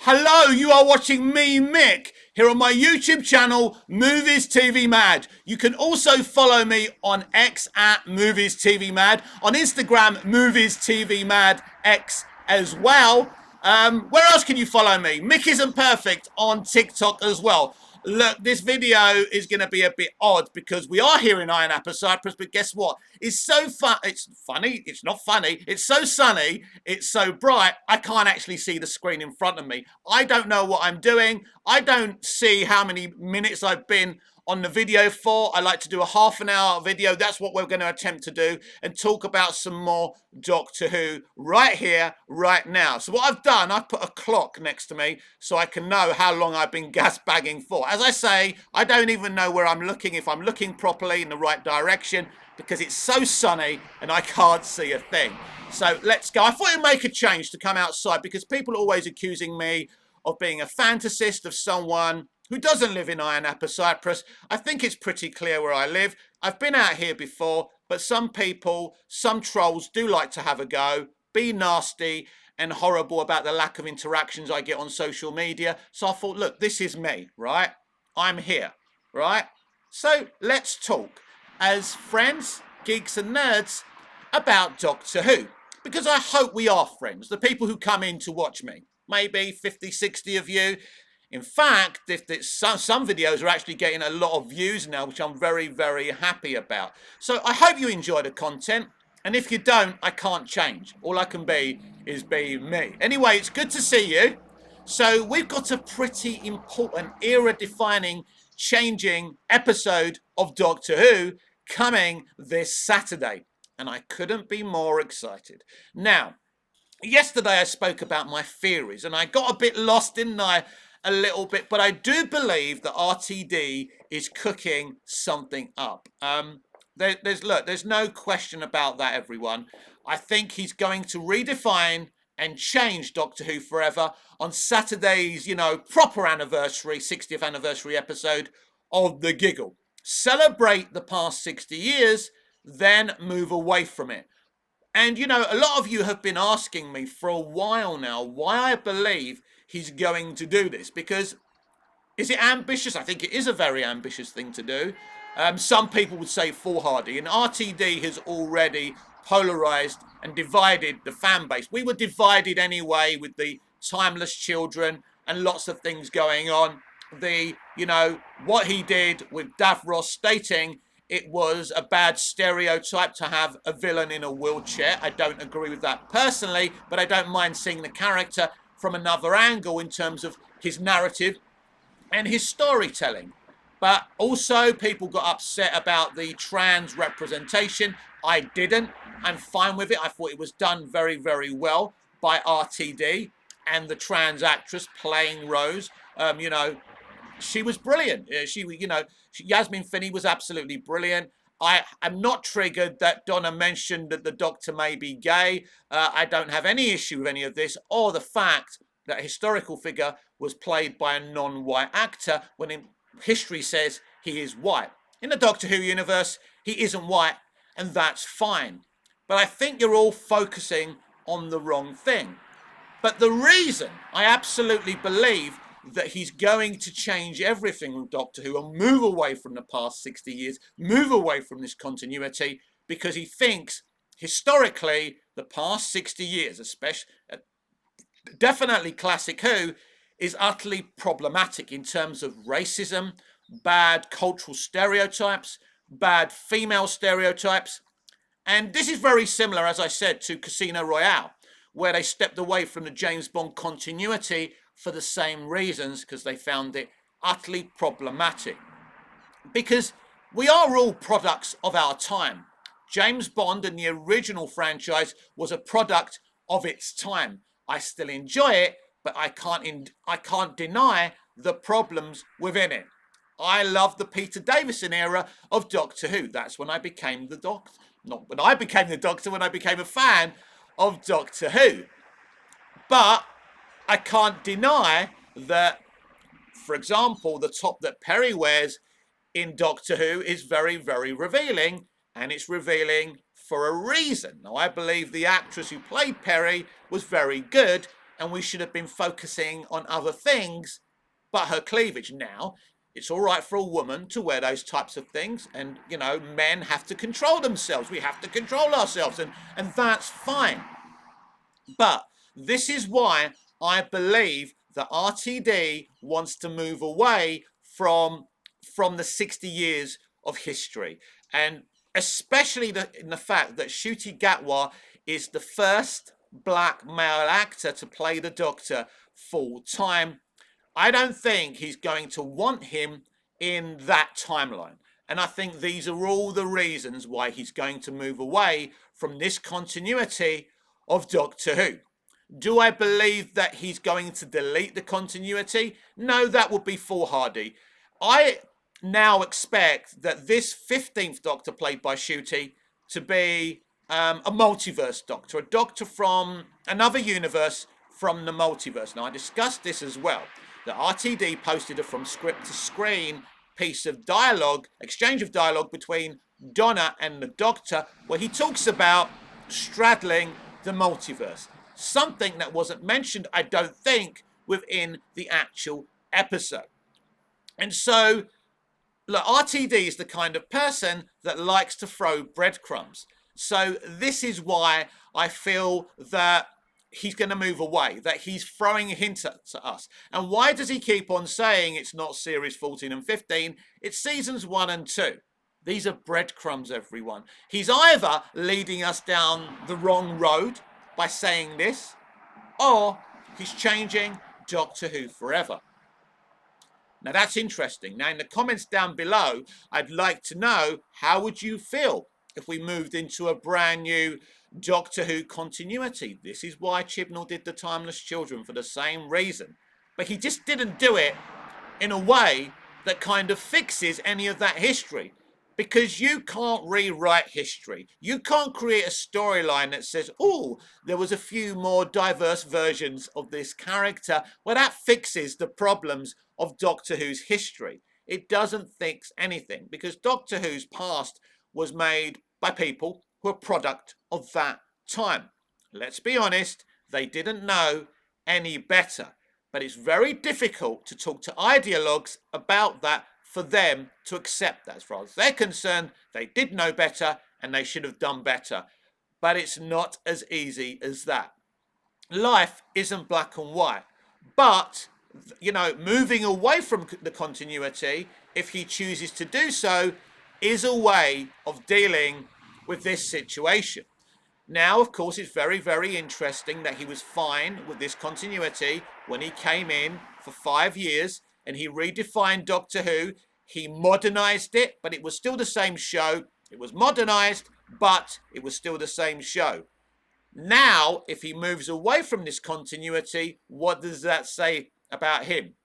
Hello, you are watching me, Mick, here on my YouTube channel, Movies TV Mad. You can also follow me on X at Movies TV Mad, on Instagram, Movies TV Mad X as well. Where else can you follow me? Mick Isn't Perfect on TikTok as well. Look, this video is going to be a bit odd because we are here in Iron Apple Cyprus, but guess what? It's so fun. It's funny. It's not funny. It's so sunny. It's so bright. I can't actually see the screen in front of me. I don't know what I'm doing. I don't see how many minutes I've been on the video for. I like to do a half an hour video. That's what we're going to attempt to do and talk about some more Doctor Who right here, right now. So what I've done, I've put a clock next to me so I can know how long I've been gas bagging for. As I say, I don't even know where I'm looking, if I'm looking properly in the right direction, because it's so sunny and I can't see a thing. So let's go. I thought it'd make a change to come outside because people are always accusing me of being a fantasist, of someone who doesn't live in Iron Apple Cyprus. I think it's pretty clear where I live. I've been out here before, but some people, some trolls do like to have a go, be nasty and horrible about the lack of interactions I get on social media. So I thought, look, this is me, right? I'm here, right? So let's talk as friends, geeks and nerds about Doctor Who. Because I hope we are friends, the people who come in to watch me. Maybe 50, 60 of you. In fact, some videos are actually getting a lot of views now, which I'm very, very happy about. So I hope you enjoy the content. And if you don't, I can't change. All I can be is be me. Anyway, it's good to see you. So we've got a pretty important era-defining, changing episode of Doctor Who coming this Saturday. And I couldn't be more excited. Now, yesterday I spoke about my theories and I got a bit lost, didn't I? A little bit, but I do believe that RTD is cooking something up. There's no question about that, everyone. I think he's going to redefine and change Doctor Who forever on Saturday's, proper anniversary, 60th anniversary episode of The Giggle. Celebrate the past 60 years, then move away from it. And, a lot of you have been asking me for a while now why I believe he's going to do this. Because is it ambitious? I think it is a very ambitious thing to do. Some people would say foolhardy. And RTD has already polarized and divided the fan base. We were divided anyway with the Timeless Children and lots of things going on. What he did with Davros stating it was a bad stereotype to have a villain in a wheelchair. I don't agree with that personally, but I don't mind seeing the character from another angle in terms of his narrative and his storytelling. But also people got upset about the trans representation. I didn't. I'm fine with it. I thought it was done very, very well by RTD and the trans actress playing Rose. She was brilliant. Yasmin Finney was absolutely brilliant. I am not triggered that Donna mentioned that the Doctor may be gay. I don't have any issue with any of this, or the fact that a historical figure was played by a non-white actor when in history says he is white. In the Doctor Who universe, he isn't white, and that's fine. But I think you're all focusing on the wrong thing. But the reason I absolutely believe that he's going to change everything with Doctor Who and move away from the past 60 years, move away from this continuity, because he thinks historically the past 60 years, especially, definitely Classic Who, is utterly problematic in terms of racism, bad cultural stereotypes, bad female stereotypes. And this is very similar, as I said, to Casino Royale, where they stepped away from the James Bond continuity for the same reasons, because they found it utterly problematic. Because we are all products of our time. James Bond and the original franchise was a product of its time. I still enjoy it, but I can't deny the problems within it. I love the Peter Davison era of Doctor Who. That's when I became the Doctor. Not when I became the Doctor, when I became a fan of Doctor Who. But I can't deny that, for example, the top that Perry wears in Doctor Who is very, very revealing, and it's revealing for a reason. Now, I believe the actress who played Perry was very good, and we should have been focusing on other things but her cleavage. Now, it's all right for a woman to wear those types of things, and men have to control themselves. We have to control ourselves, and that's fine. But this is why I believe that RTD wants to move away from the 60 years of history, and especially in the fact that Ncuti Gatwa is the first black male actor to play the Doctor full time. I don't think he's going to want him in that timeline. And I think these are all the reasons why he's going to move away from this continuity of Doctor Who. Do I believe that he's going to delete the continuity? No, that would be foolhardy. I now expect that this 15th Doctor, played by Ncuti, to be a multiverse Doctor, a Doctor from another universe, from the multiverse. Now, I discussed this as well. The RTD posted a from script to screen piece of dialogue, exchange of dialogue between Donna and the Doctor, where he talks about straddling the multiverse. Something that wasn't mentioned, I don't think, within the actual episode. And so, look, RTD is the kind of person that likes to throw breadcrumbs. So this is why I feel that he's going to move away, that he's throwing a hint at us. And why does he keep on saying it's not series 14 and 15, it's seasons 1 and 2? These are breadcrumbs, everyone. He's either leading us down the wrong road by saying this, or he's changing Doctor Who forever. Now that's interesting. Now in the comments down below, I'd like to know, how would you feel if we moved into a brand new Doctor Who continuity? This is why Chibnall did The Timeless Children, for the same reason. But he just didn't do it in a way that kind of fixes any of that history. Because you can't rewrite history. You can't create a storyline that says, oh, there was a few more diverse versions of this character. Well, that fixes the problems of Doctor Who's history. It doesn't fix anything, because Doctor Who's past was made by people who are a product of that time. Let's be honest, they didn't know any better. But it's very difficult to talk to ideologues about that, for them to accept that. As far as they're concerned, they did know better and they should have done better. But it's not as easy as that. Life isn't black and white. But, moving away from the continuity, if he chooses to do so, is a way of dealing with this situation. Now, of course, it's very, very interesting that he was fine with this continuity when he came in for 5 years and he redefined Doctor Who. He modernized it, but it was still the same show. It was modernized, but it was still the same show. Now, if he moves away from this continuity, what does that say about him?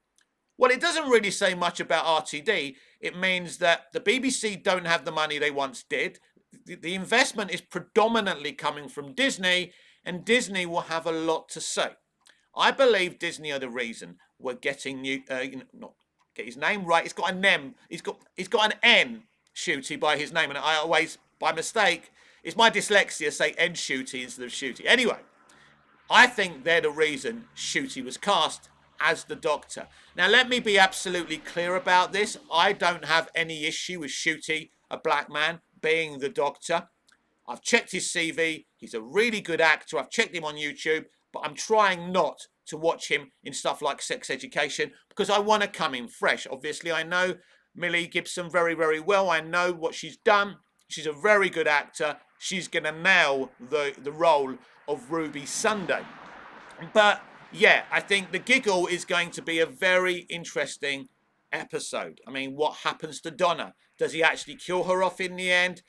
Well, it doesn't really say much about RTD. It means that the BBC don't have the money they once did. The investment is predominantly coming from Disney, and Disney will have a lot to say. I believe Disney are the reason we're getting new, not get his name right. It's got an M. He's got an N, Ncuti, by his name, and I always, by mistake, it's my dyslexia, say Ncuti instead of Ncuti. Anyway, I think they're the reason Ncuti was cast as the Doctor. Now, let me be absolutely clear about this. I don't have any issue with Ncuti, a black man, being the Doctor. I've checked his CV. He's a really good actor. I've checked him on YouTube, but I'm trying not to watch him in stuff like Sex Education because I want to come in fresh. Obviously, I know Millie Gibson very, very well. I know what she's done. She's a very good actor. She's going to nail the role of Ruby Sunday. But yeah, I think The Giggle is going to be a very interesting episode. I mean, what happens to Donna? Does he actually kill her off in the end?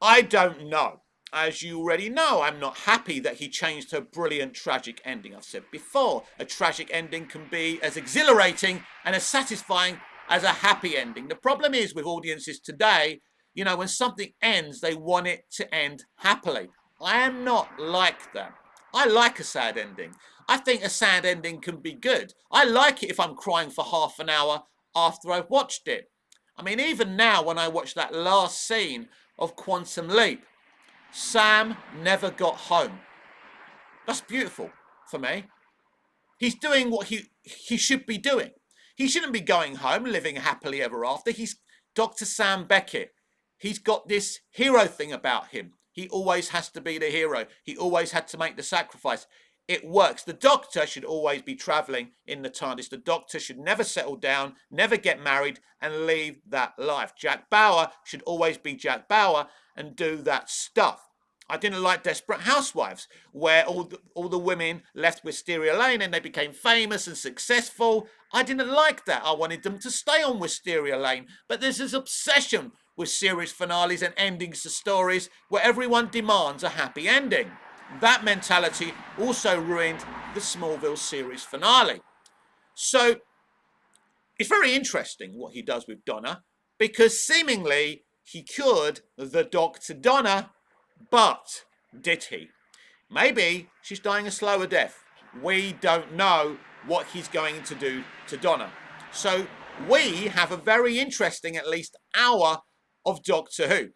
I don't know. As you already know, I'm not happy that he changed her brilliant tragic ending. I've said before, a tragic ending can be as exhilarating and as satisfying as a happy ending. The problem is with audiences today, when something ends, they want it to end happily. I am not like that. I like a sad ending. I think a sad ending can be good. I like it if I'm crying for half an hour after I've watched it. I mean, even now when I watch that last scene of Quantum Leap, Sam never got home. That's beautiful for me. He's doing what he should be doing. He shouldn't be going home living happily ever after. He's Dr. Sam Beckett. He's got this hero thing about him. He always has to be the hero. He always had to make the sacrifice. It works. The Doctor should always be travelling in the TARDIS. The Doctor should never settle down, never get married, and leave that life. Jack Bauer should always be Jack Bauer and do that stuff. I didn't like Desperate Housewives, where all the women left Wisteria Lane and they became famous and successful. I didn't like that. I wanted them to stay on Wisteria Lane. But there's this obsession with series finales and endings to stories where everyone demands a happy ending. That mentality also ruined the Smallville series finale. So it's very interesting what he does with Donna, because seemingly he cured the Dr. Donna, but did he? Maybe she's dying a slower death. We don't know what he's going to do to Donna. So we have a very interesting at least hour of Doctor Who.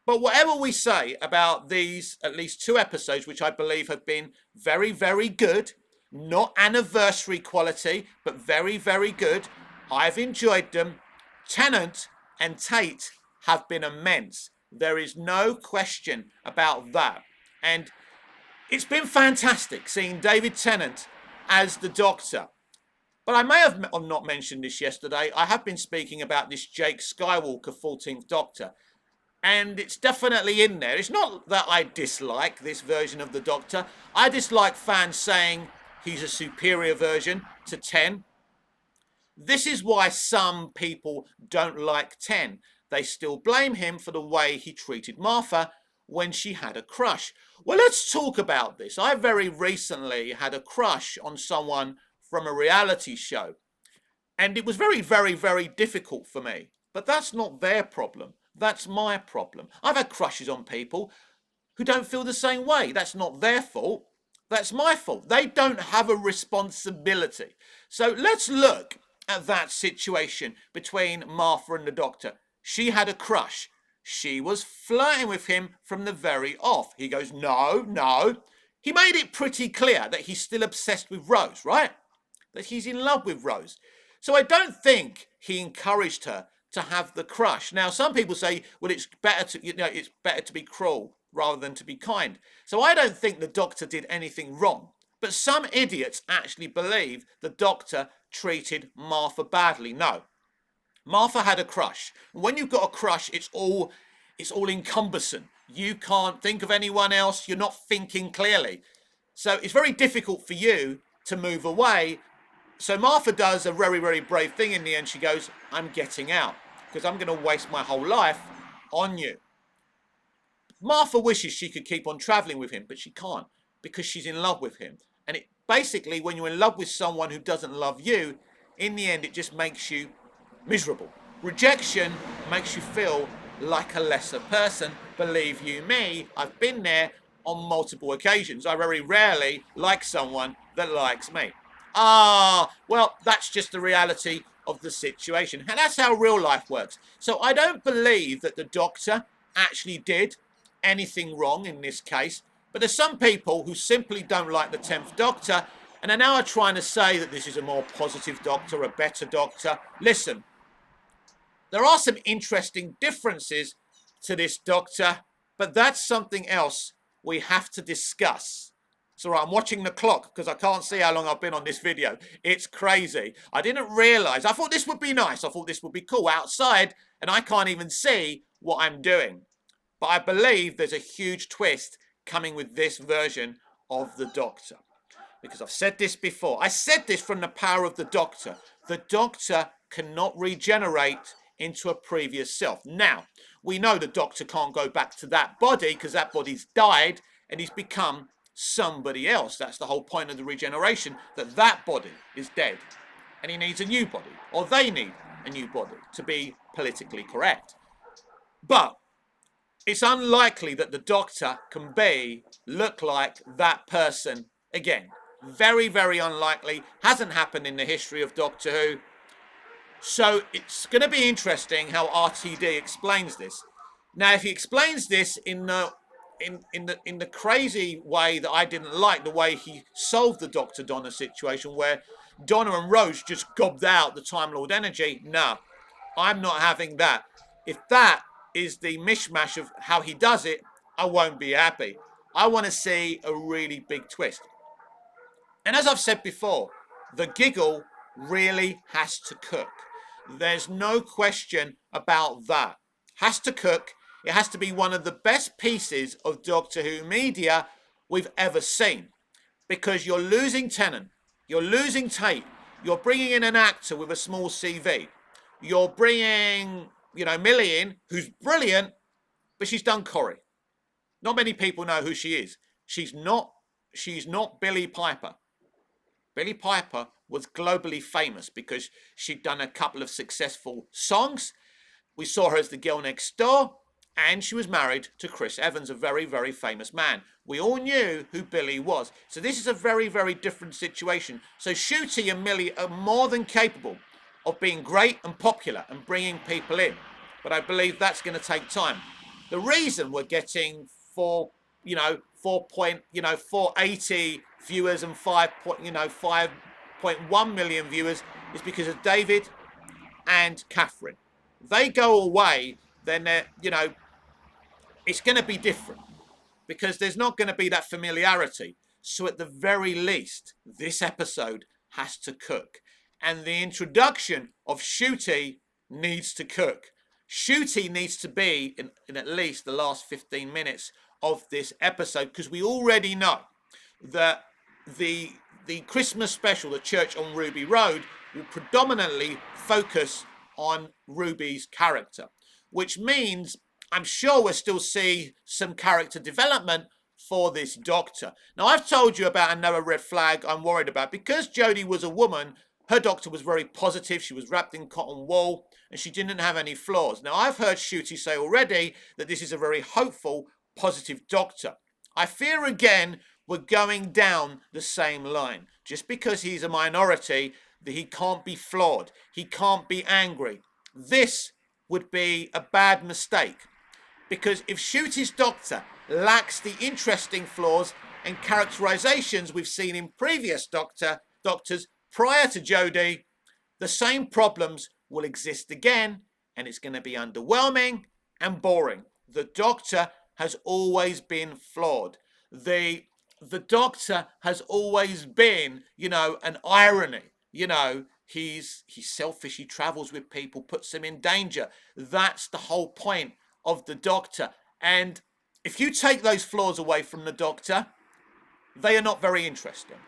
But whatever we say about these at least 2 episodes, which I believe have been very, very good, not anniversary quality, but very, very good, I've enjoyed them. Tennant and Tate have been immense. There is no question about that. And it's been fantastic seeing David Tennant as the Doctor. But I may have not mentioned this yesterday. I have been speaking about this Jake Skywalker 14th Doctor. And it's definitely in there. It's not that I dislike this version of the Doctor. I dislike fans saying he's a superior version to 10. This is why some people don't like 10. They still blame him for the way he treated Martha when she had a crush. Well, let's talk about this. I very recently had a crush on someone from a reality show. And it was very, very, very difficult for me. But that's not their problem. That's my problem. I've had crushes on people who don't feel the same way. That's not their fault. That's my fault. They don't have a responsibility. So let's look at that situation between Martha and the Doctor. She had a crush. She was flirting with him from the very off. He goes, no, no. He made it pretty clear that he's still obsessed with Rose, right? That he's in love with Rose. So I don't think he encouraged her to have the crush. Now, some people say, well, it's better to be cruel rather than to be kind. So I don't think the Doctor did anything wrong. But some idiots actually believe the Doctor treated Martha badly. No. Martha had a crush. When you've got a crush, it's all encompassing. You can't think of anyone else. You're not thinking clearly. So it's very difficult for you to move away. So Martha does a very, very brave thing in the end. She goes, I'm getting out because I'm going to waste my whole life on you. Martha wishes she could keep on traveling with him, but she can't because she's in love with him. And it basically, when you're in love with someone who doesn't love you, in the end, it just makes you miserable. Rejection makes you feel like a lesser person. Believe you me, I've been there on multiple occasions. I very rarely like someone that likes me. Well, that's just the reality of the situation. And that's how real life works. So I don't believe that the Doctor actually did anything wrong in this case. But there's some people who simply don't like the 10th Doctor and are now trying to say that this is a more positive Doctor, a better Doctor. Listen, there are some interesting differences to this Doctor, but that's something else we have to discuss. So I'm watching the clock because I can't see how long I've been on this video. It's crazy. I didn't realise. I thought this would be nice. I thought this would be cool outside and I can't even see what I'm doing. But I believe there's a huge twist coming with this version of the Doctor. Because I've said this before. I said this from the power of the Doctor. The Doctor cannot regenerate into a previous self. Now, we know the Doctor can't go back to that body because that body's died and he's become somebody else. That's the whole point of the regeneration, that body is dead and he needs a new body, or they need a new body, to be politically correct. But it's unlikely that the Doctor can look like that person again. Very, very unlikely. Hasn't happened in the history of Doctor Who. So it's going to be interesting how RTD explains this. Now, if he explains this in the in the crazy way that I didn't like the way he solved the Dr. Donna situation, where Donna and Roche just gobbed out the Time Lord energy. No, I'm not having that. If that is the mishmash of how he does it, I won't be happy. I want to see a really big twist. And as I've said before, the giggle really has to cook. There's no question about that. Has to cook. It has to be one of the best pieces of Doctor Who media we've ever seen. Because you're losing Tennant, you're losing Tate, you're bringing in an actor with a small CV, you're bringing, Millie in, who's brilliant, but she's done Corrie. Not many people know who she is. She's not. She's not Billie Piper. Billie Piper was globally famous because she'd done a couple of successful songs. We saw her as the girl next door, and she was married to Chris Evans, a very, very famous man. We all knew who Billie was. So this is a very, very different situation. So Ncuti and Millie are more than capable of being great and popular and bringing people in. But I believe that's going to take time. The reason we're getting 480 viewers and 5.1 million viewers is because of David and Catherine. They go away, then it's going to be different because there's not going to be that familiarity. So at the very least, this episode has to cook, and the introduction of Ncuti needs to cook. Ncuti needs to be in at least the last 15 minutes of this episode, because we already know that the Christmas special, the Church on Ruby Road, will predominantly focus on Ruby's character, which means I'm sure we'll still see some character development for this Doctor. Now, I've told you about another red flag I'm worried about. Because Jodie was a woman, her Doctor was very positive. She was wrapped in cotton wool and she didn't have any flaws. Now, I've heard Ncuti say already that this is a very hopeful, positive Doctor. I fear again we're going down the same line. Just because he's a minority, that he can't be flawed. He can't be angry. This would be a bad mistake. Because if Ncuti's Doctor lacks the interesting flaws and characterizations we've seen in previous Doctors prior to Jodie, the same problems will exist again, and it's going to be underwhelming and boring. The Doctor has always been flawed. The Doctor has always been, an irony. He's selfish. He travels with people, puts them in danger. That's the whole point of the Doctor. And if you take those flaws away from the Doctor, they are not very interesting.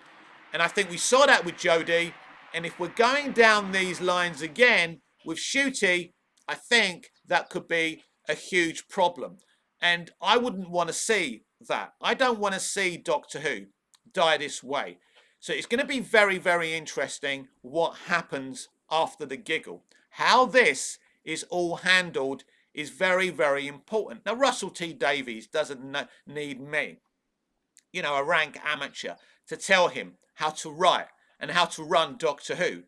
And I think we saw that with Jodie. And if we're going down these lines again with Ncuti, I think that could be a huge problem. And I wouldn't want to see that. I don't want to see Doctor Who die this way. So it's going to be very, very interesting what happens after the giggle. How this is all handled is very, very important. Now, Russell T Davies doesn't need me, a rank amateur, to tell him how to write and how to run Doctor Who.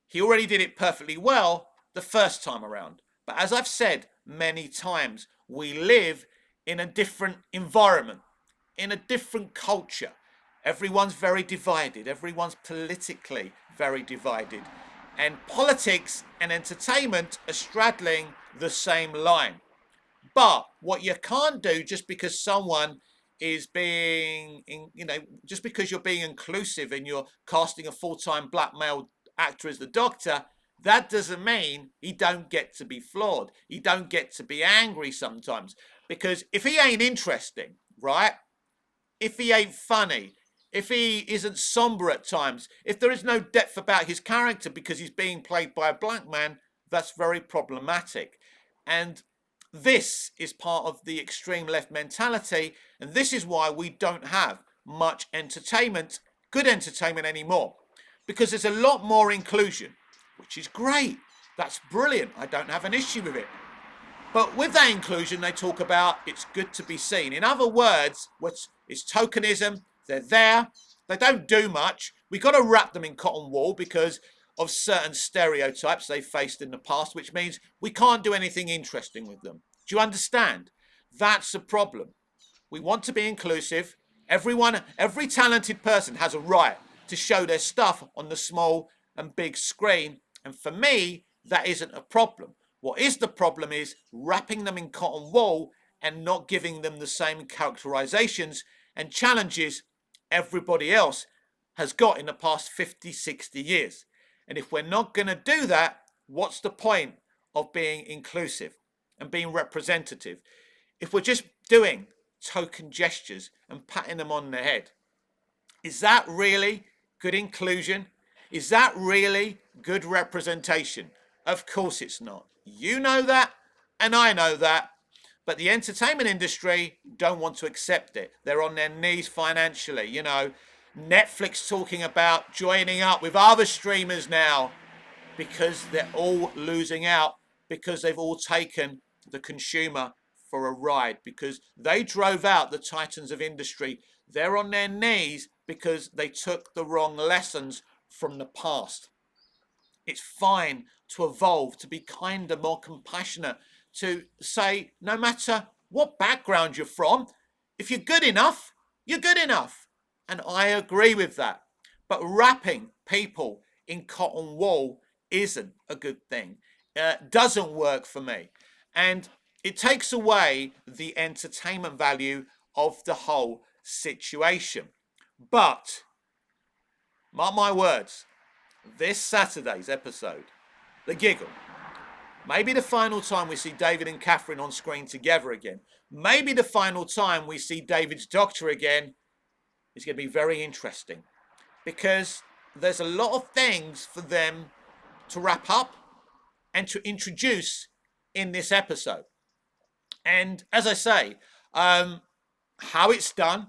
He already did it perfectly well the first time around. But as I've said many times, we live in a different environment, in a different culture. Everyone's very divided. Everyone's politically very divided. And politics and entertainment are straddling the same line. But what you can't do just because someone is being, just because you're being inclusive and you're casting a full-time black male actor as the Doctor, that doesn't mean he don't get to be flawed. He don't get to be angry sometimes. Because if he ain't interesting, right? If he ain't funny, if he isn't somber at times, if there is no depth about his character because he's being played by a black man, that's very problematic. And this is part of the extreme left mentality, and this is why we don't have much entertainment, good entertainment anymore, because there's a lot more inclusion, which is great. That's brilliant. I don't have an issue with it. But with that inclusion, they talk about it's good to be seen. In other words, it's tokenism. They're there. They don't do much. We've got to wrap them in cotton wool because of certain stereotypes they faced in the past, which means we can't do anything interesting with them. Do you understand? That's the problem. We want to be inclusive. Everyone, every talented person has a right to show their stuff on the small and big screen. And for me, that isn't a problem. What is the problem is wrapping them in cotton wool and not giving them the same characterizations and challenges everybody else has got in the past 50, 60 years. And if we're not going to do that, what's the point of being inclusive and being representative if we're just doing token gestures and patting them on the head? Is that really good inclusion? Is that really good representation? Of course it's not. You know that, and I know that. But the entertainment industry don't want to accept it. They're on their knees financially. You know, Netflix talking about joining up with other streamers now because they're all losing out, because they've all taken the consumer for a ride, because they drove out the titans of industry. They're on their knees because they took the wrong lessons from the past. It's fine to evolve, to be kinder, more compassionate, to say no matter what background you're from, if you're good enough, you're good enough. And I agree with that. But wrapping people in cotton wool isn't a good thing. Doesn't work for me. And it takes away the entertainment value of the whole situation. But, mark my words, this Saturday's episode, The Giggle, maybe the final time we see David and Catherine on screen together again, maybe the final time we see David's doctor again, is going to be very interesting, because there's a lot of things for them to wrap up and to introduce in this episode. And as I say, how it's done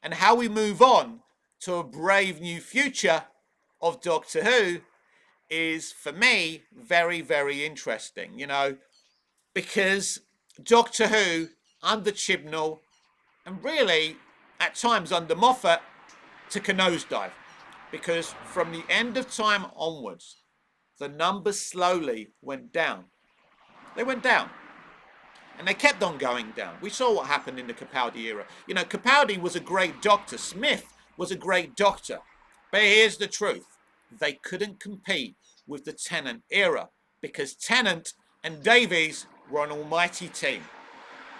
and how we move on to a brave new future of Doctor Who is, for me, very, very interesting, you know, because Doctor Who under Chibnall and really at times under Moffat took a nosedive, because from the end of time onwards, the numbers slowly went down. They went down. And they kept on going down. We saw what happened in the Capaldi era. You know, Capaldi was a great doctor. Smith was a great doctor. But here's the truth. They couldn't compete with the Tennant era, because Tennant and Davies were an almighty team.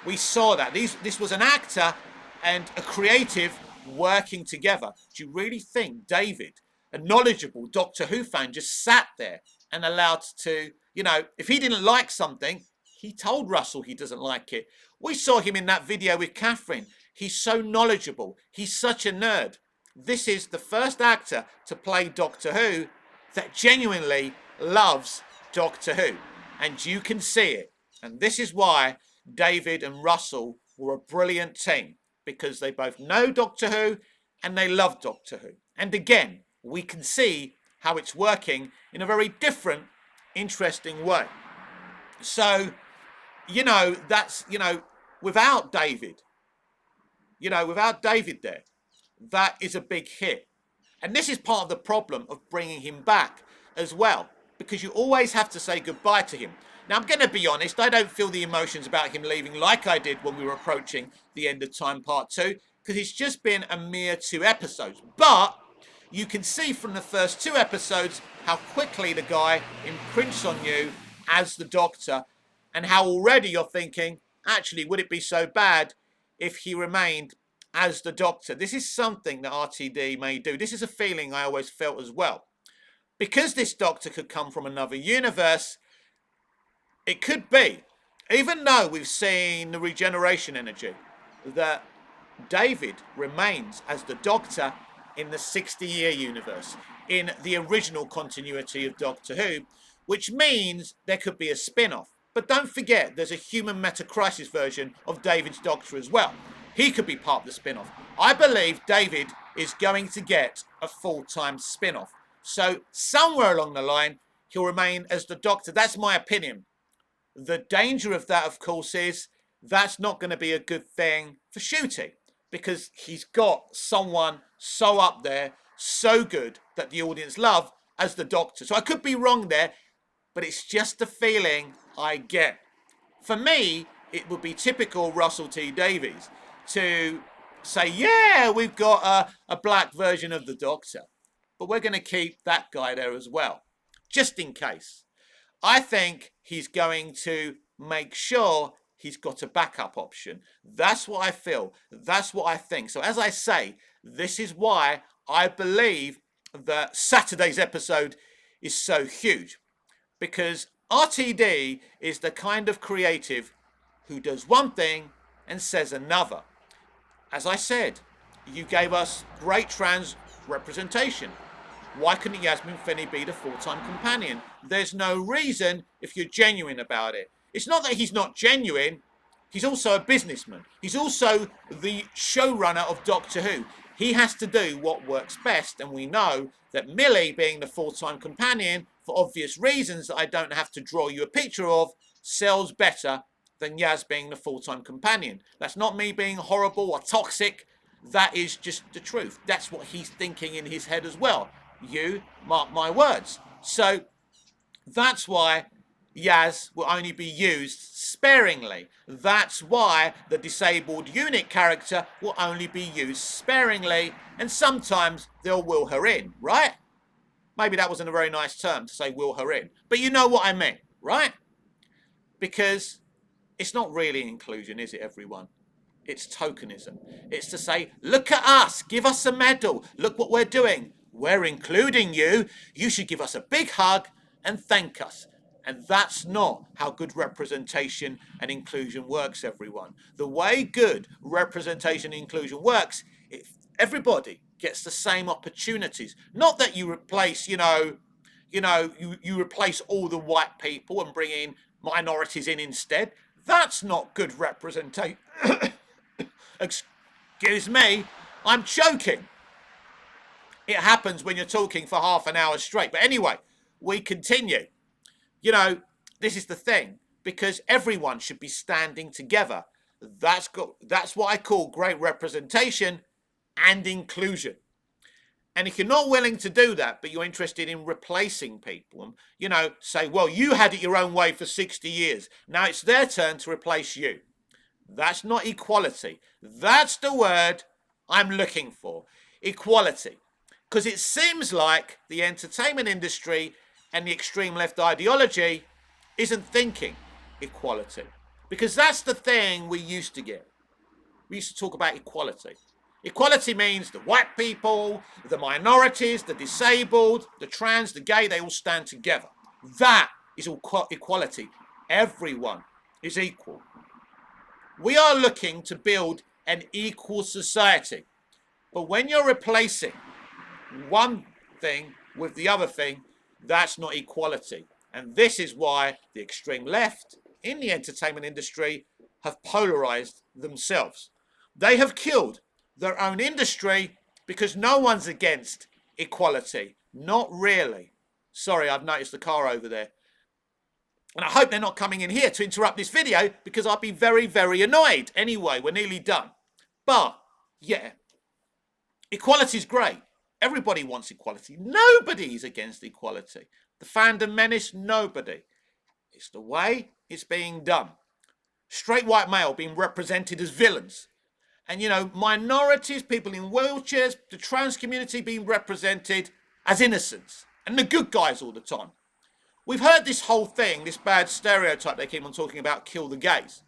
We saw that. This was an actor and a creative working together. Do you really think David, a knowledgeable Doctor Who fan, just sat there and allowed to, you know, if he didn't like something, he told Russell he doesn't like it. We saw him in that video with Catherine. He's so knowledgeable. He's such a nerd. This is the first actor to play Doctor Who that genuinely loves Doctor Who. And you can see it. And this is why David and Russell were a brilliant team, because they both know Doctor Who and they love Doctor Who. And again, we can see how it's working in a very different, interesting way. So, you know, that's, you know, without David there, that is a big hit. And this is part of the problem of bringing him back as well, because you always have to say goodbye to him. Now, I'm going to be honest, I don't feel the emotions about him leaving like I did when we were approaching the end of time part 2, because it's just been a mere 2 episodes. But you can see from the first 2 episodes how quickly the guy imprints on you as the Doctor, and how already you're thinking, actually, would it be so bad if he remained as the Doctor? This is something that RTD may do. This is a feeling I always felt as well. Because this Doctor could come from another universe, it could be, even though we've seen the regeneration energy, that David remains as the Doctor in the 60-year universe, in the original continuity of Doctor Who, which means there could be a spin-off. But don't forget, there's a human meta-crisis version of David's Doctor as well. He could be part of the spin-off. I believe David is going to get a full-time spin-off. So somewhere along the line, he'll remain as the Doctor. That's my opinion. The danger of that, of course, is that's not going to be a good thing for Ncuti, because he's got someone so up there, so good, that the audience love as the Doctor. So I could be wrong there, but it's just the feeling I get. For me, it would be typical Russell T Davies. to say, yeah, we've got a black version of the Doctor, but we're going to keep that guy there as well, just in case. I think he's going to make sure he's got a backup option. That's what I feel. That's what I think. So as I say, this is why I believe that Saturday's episode is so huge, because RTD is the kind of creative who does one thing and says another. As I said, you gave us great trans representation. Why couldn't Yasmin Finney be the full-time companion? There's no reason if you're genuine about it. It's not that he's not genuine. He's also a businessman. He's also the showrunner of Doctor Who. He has to do what works best, and we know that Millie being the full-time companion, for obvious reasons that I don't have to draw you a picture of, sells better than Yaz being the full-time companion. That's not me being horrible or toxic. That is just the truth. That's what he's thinking in his head as well. You mark my words. So that's why Yaz will only be used sparingly. That's why the disabled unit character will only be used sparingly, and sometimes they'll will her in, right? Maybe that wasn't a very nice term to say will her in, but you know what I mean, right? Because it's not really inclusion, is it, everyone? It's tokenism. It's to say, look at us, give us a medal, look what we're doing. We're including you. You should give us a big hug and thank us. And that's not how good representation and inclusion works, everyone. The way good representation and inclusion works, if everybody gets the same opportunities, not that you replace, you replace all the white people and bring in minorities in instead. That's not good representation. Excuse me, I'm choking. It happens when you're talking for half an hour straight. But anyway, we continue. This is the thing, because everyone should be standing together. That's what I call great representation and inclusion. And if you're not willing to do that, but you're interested in replacing people, and, say, well, you had it your own way for 60 years. Now it's their turn to replace you. That's not equality. That's the word I'm looking for. Equality. Because it seems like the entertainment industry and the extreme left ideology isn't thinking equality. Because that's the thing we used to get. We used to talk about equality. Equality means the white people, the minorities, the disabled, the trans, the gay, they all stand together. That is equality. Everyone is equal. We are looking to build an equal society. But when you're replacing one thing with the other thing, that's not equality. And this is why the extreme left in the entertainment industry have polarized themselves. They have killed their own industry because no one's against equality. Not really. Sorry, I've noticed the car over there. And I hope they're not coming in here to interrupt this video, because I'd be very, very annoyed. Anyway, we're nearly done. But, yeah, equality is great. Everybody wants equality. Nobody's against equality. The fandom menace, nobody. It's the way it's being done. Straight white male being represented as villains. And, minorities, people in wheelchairs, the trans community being represented as innocents. And the good guys all the time. We've heard this whole thing, this bad stereotype they keep on talking about, kill the gays.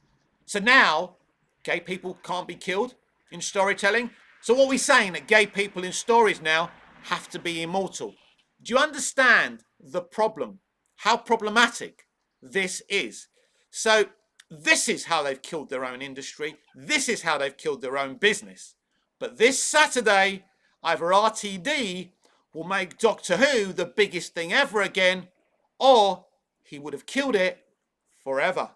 So now, gay people can't be killed in storytelling. So what are we saying? That gay people in stories now have to be immortal. Do you understand the problem? How problematic this is? So this is how they've killed their own industry. This is how they've killed their own business. But this Saturday, either RTD will make Doctor Who the biggest thing ever again, or he would have killed it forever.